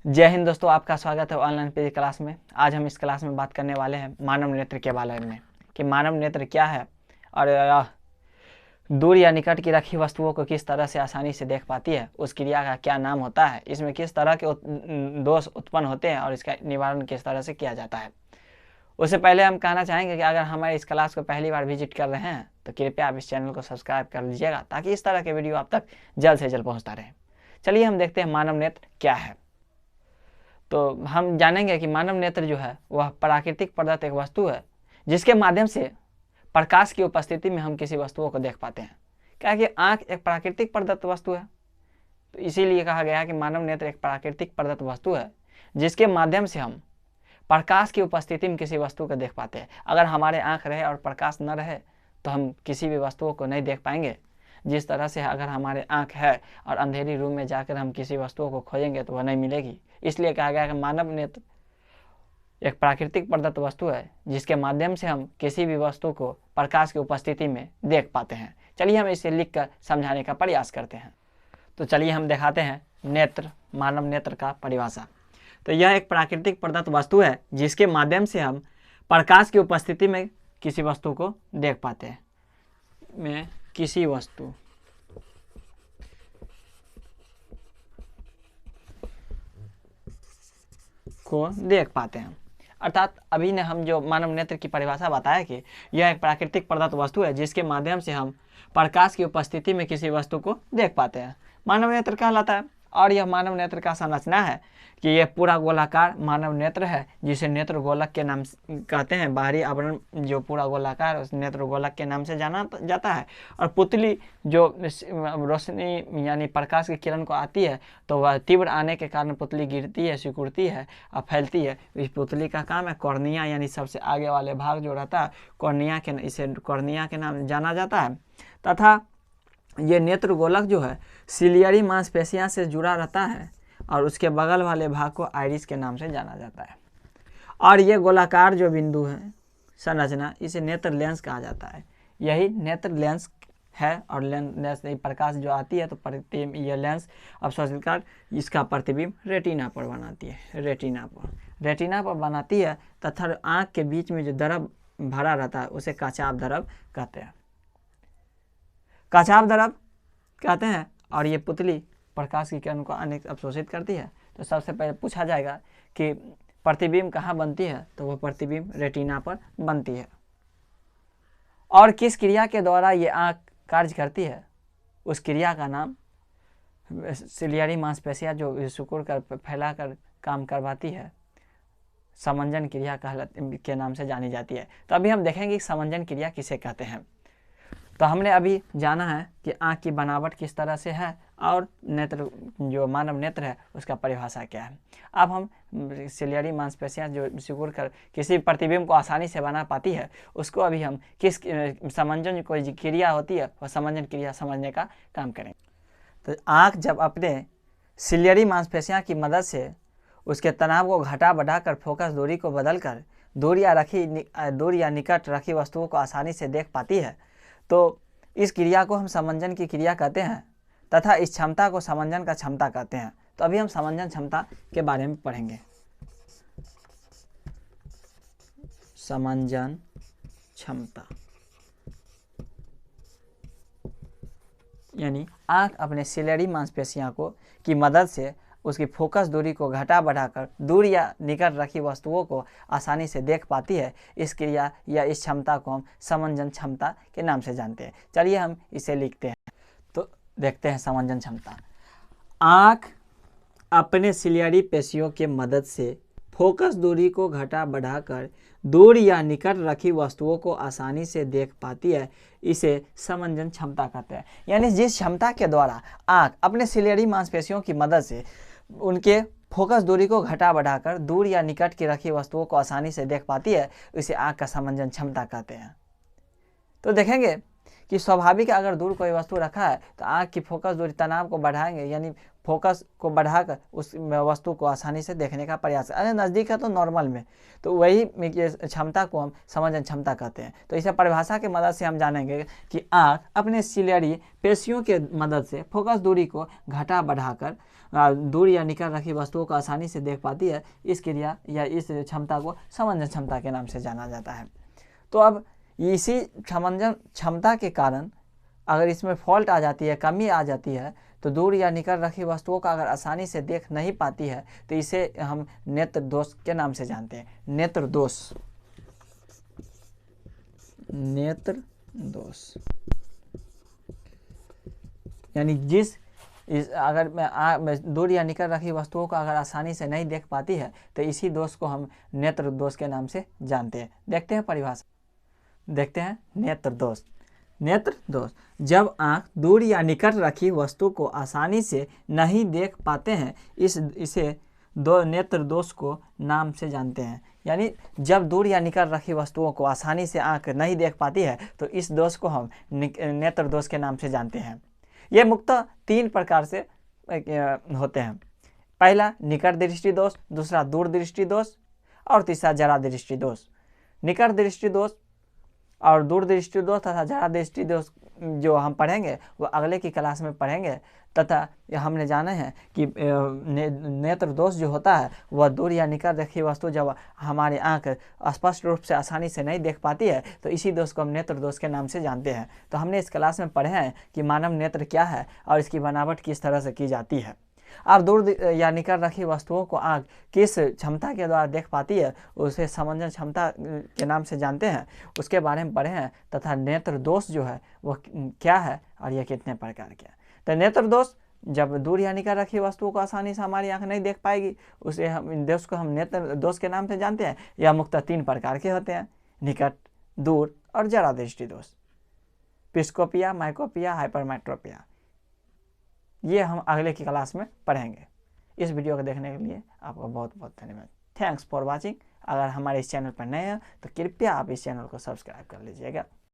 जय हिंद दोस्तों, आपका स्वागत है ऑनलाइन पीजी क्लास में। आज हम इस क्लास में बात करने वाले हैं मानव नेत्र के बारे में कि मानव नेत्र क्या है और दूर या निकट की रखी वस्तुओं को किस तरह से आसानी से देख पाती है, उस क्रिया का क्या नाम होता है, इसमें किस तरह के दोष उत्पन्न होते हैं और इसका निवारण किस तरह से किया जाता है। उससे पहले हम कहना चाहेंगे कि अगर हमारे इस क्लास को पहली बार विजिट कर रहे हैं तो कृपया आप इस चैनल को सब्सक्राइब कर लीजिएगा ताकि इस तरह के वीडियो आप तक जल्द से जल्द पहुँचता रहे। चलिए हम देखते हैं मानव नेत्र क्या है। तो हम जानेंगे कि मानव नेत्र जो है वह प्राकृतिक प्रदत्त एक वस्तु है जिसके माध्यम से प्रकाश की उपस्थिति में हम किसी वस्तुओं को देख पाते हैं। क्या कि आँख एक प्राकृतिक प्रदत्त वस्तु है, तो इसीलिए कहा गया है कि मानव नेत्र एक प्राकृतिक प्रदत्त वस्तु है जिसके माध्यम से हम प्रकाश की उपस्थिति में किसी वस्तु को देख पाते हैं। अगर हमारे आँख रहे और प्रकाश न रहे तो हम किसी भी वस्तुओं को नहीं देख पाएंगे। जिस तरह से अगर हमारे आँख है और अंधेरी रूम में जाकर हम किसी वस्तुओं को खोजेंगे तो वह नहीं मिलेगी। इसलिए कहा गया कि मानव नेत्र एक प्राकृतिक प्रदत्त वस्तु है जिसके माध्यम से हम किसी भी वस्तु को प्रकाश की उपस्थिति में देख पाते हैं। चलिए हम इसे लिखकर समझाने का प्रयास करते हैं। तो चलिए हम दिखाते हैं नेत्र, मानव नेत्र का परिभाषा। तो यह एक प्राकृतिक प्रदत्त वस्तु है जिसके माध्यम से हम प्रकाश की उपस्थिति में किसी वस्तु को देख पाते हैं। में किसी वस्तु को देख पाते हैं। अर्थात अभी ने हम जो मानव नेत्र की परिभाषा बताया कि यह एक प्राकृतिक प्रदत्त वस्तु है जिसके माध्यम से हम प्रकाश की उपस्थिति में किसी वस्तु को देख पाते हैं, मानव नेत्र कहलाता है। और यह मानव नेत्र का संरचना है कि यह पूरा गोलाकार मानव नेत्र है जिसे नेत्र गोलक के नाम कहते हैं। बाहरी आवरण जो पूरा गोलाकार उस नेत्र गोलक के नाम से जाना जाता है। और पुतली जो रोशनी यानी प्रकाश की किरण को आती है तो वह तीव्र आने के कारण पुतली गिरती है, सिकुड़ती है और फैलती है। इस पुतली का काम है कॉर्निया यानी सबसे आगे वाले भाग जो रहता है कॉर्निया के, इसे कॉर्निया के नाम जाना जाता है। तथा ये नेत्र गोलक जो है सिलियरी मांसपेशियां से जुड़ा रहता है और उसके बगल वाले भाग को आइरिस के नाम से जाना जाता है। और ये गोलाकार जो बिंदु है संरचना, इसे नेत्र लेंस कहा जाता है। यही नेत्र लेंस है। और लेंस प्रकाश जो आती है तो प्रतिबिंब ये लेंस अब सोचकर इसका प्रतिबिंब रेटिना पर बनाती है। रेटिना पर बनाती है तथा आँख के बीच में जो द्रव भरा रहता है उसे काचाभ द्रव कहते हैं। काचाभ द्रव कहते हैं। और ये पुतली प्रकाश की किरण को अनेक अवशोषित करती है। तो सबसे पहले पूछा जाएगा कि प्रतिबिंब कहाँ बनती है, तो वह प्रतिबिंब रेटिना पर बनती है। और किस क्रिया के द्वारा ये आँख कार्य करती है, उस क्रिया का नाम सिलियरी मांसपेशियां जो सिकुड़ कर फैला कर काम करवाती है, समंजन क्रिया के नाम से जानी जाती है। तो अभी हम देखेंगे कि समंजन क्रिया किसे कहते हैं। तो हमने अभी जाना है कि आँख की बनावट किस तरह से है और नेत्र जो मानव नेत्र है उसका परिभाषा क्या है। अब हम सिलियरी मांसपेशियां जो सिकुड़ कर किसी प्रतिबिंब को आसानी से बना पाती है उसको अभी हम किस समंजन कोई क्रिया होती है वह समंजन क्रिया समझने का काम करेंगे। तो आँख जब अपने सिलियरी मांसपेशियां की मदद से उसके तनाव को घटा बढ़ाकर फोकस दूरी को बदलकर दूर या निकट रखी वस्तुओं को आसानी से देख पाती है, तो इस क्रिया को हम समंजन की क्रिया कहते हैं तथा इस क्षमता को समंजन का क्षमता कहते हैं। तो अभी हम समंजन क्षमता के बारे में पढ़ेंगे। समंजन क्षमता यानी आँख अपने सिलियरी मांसपेशियों की मदद से उसकी फोकस दूरी को घटा बढ़ाकर दूर या निकट रखी वस्तुओं को आसानी से देख पाती है। इस क्रिया या इस क्षमता को हम समंजन क्षमता के नाम से जानते हैं। चलिए हम इसे लिखते हैं। तो देखते हैं समंजन क्षमता। आँख अपने सिलियरी पेशियों के मदद से फोकस दूरी को घटा बढ़ाकर दूर या निकट रखी वस्तुओं को आसानी से देख पाती है, इसे समंजन क्षमता कहते हैं। यानी जिस क्षमता के द्वारा आँख अपने सिलियरी मांसपेशियों की मदद से उनके फोकस दूरी को घटा बढ़ाकर दूर या निकट की रखी वस्तुओं को आसानी से देख पाती है, इसे आँख का समंजन क्षमता कहते हैं। तो देखेंगे कि स्वाभाविक अगर दूर कोई वस्तु रखा है तो आँख की फोकस दूरी तनाव को बढ़ाएंगे, यानी फोकस को बढ़ाकर उस वस्तु को आसानी से देखने का प्रयास। अरे नज़दीक है तो नॉर्मल में, तो वही क्षमता को हम समझन क्षमता कहते हैं। तो इसे परिभाषा की मदद से हम जानेंगे कि आँख अपने सिलियरी पेशियों के मदद से फोकस दूरी को घटा बढ़ाकर दूर या निकट रखी वस्तुओं को आसानी से देख पाती है। इस क्रिया या इस क्षमता को समंजन क्षमता के नाम से जाना जाता है। तो अब इसी समंजन क्षमता के कारण अगर इसमें फॉल्ट आ जाती है, कमी आ जाती है, तो दूर या निकट रखी वस्तुओं का अगर आसानी से देख नहीं पाती है तो इसे हम नेत्र दोष के नाम से जानते हैं। नेत्र दोष, नेत्र दोष यानी अगर मैं दूर या निकट रखी वस्तुओं को अगर आसानी से नहीं देख पाती है तो इसी दोष को हम नेत्र दोष के नाम से जानते हैं। देखते हैं परिभाषा, देखते हैं नेत्र दोष। नेत्र दोष, जब आँख दूर या निकट रखी वस्तु को आसानी से नहीं देख पाते हैं, इसे नेत्र दोष को नाम से जानते हैं। यानी जब दूर या निकट रखी वस्तुओं को आसानी से आँख नहीं देख पाती है तो इस दोष को हम नेत्र दोष के नाम से जानते हैं। ये मुख्यतः 3 प्रकार से होते हैं। पहला निकट दृष्टि दोष, दूसरा दूर दृष्टि दोष और तीसरा जरा दृष्टि दोष। निकट दृष्टि दोष और दूर दृष्टि दोष तथा जरा दृष्टि दोष जो हम पढ़ेंगे वो अगले की क्लास में पढ़ेंगे। तथा हमने जाना है कि नेत्र दोष जो होता है वह दूर या निकट रखी वस्तु जब हमारी आंख स्पष्ट रूप से आसानी से नहीं देख पाती है तो इसी दोष को हम नेत्र दोष के नाम से जानते हैं। तो हमने इस क्लास में पढ़े हैं कि मानव नेत्र क्या है और इसकी बनावट किस तरह से की जाती है, और दूर या निकट रखी वस्तुओं को आँख किस क्षमता के द्वारा देख पाती है उसे समंजन क्षमता के नाम से जानते हैं। उसके बारे में पढ़े हैं तथा नेत्र दोष जो है वह क्या है और यह कितने प्रकार के हैं। तो नेत्र दोष, जब दूर या निकट रखी वस्तुओं को आसानी से हमारी आँख नहीं देख पाएगी उसे हम दोष को हम नेत्र दोष के नाम से जानते हैं। यह मुख्यतः 3 प्रकार के होते हैं, निकट, दूर और जरा दृष्टि दोष। प्रिस्कोपिया, माइकोपिया, हाइपरमेट्रोपिया, ये हम अगले की क्लास में पढ़ेंगे। इस वीडियो को देखने के लिए आपका बहुत बहुत धन्यवाद। Thanks for watching. अगर हमारे इस चैनल पर नए हैं तो कृपया आप इस चैनल को सब्सक्राइब कर लीजिएगा।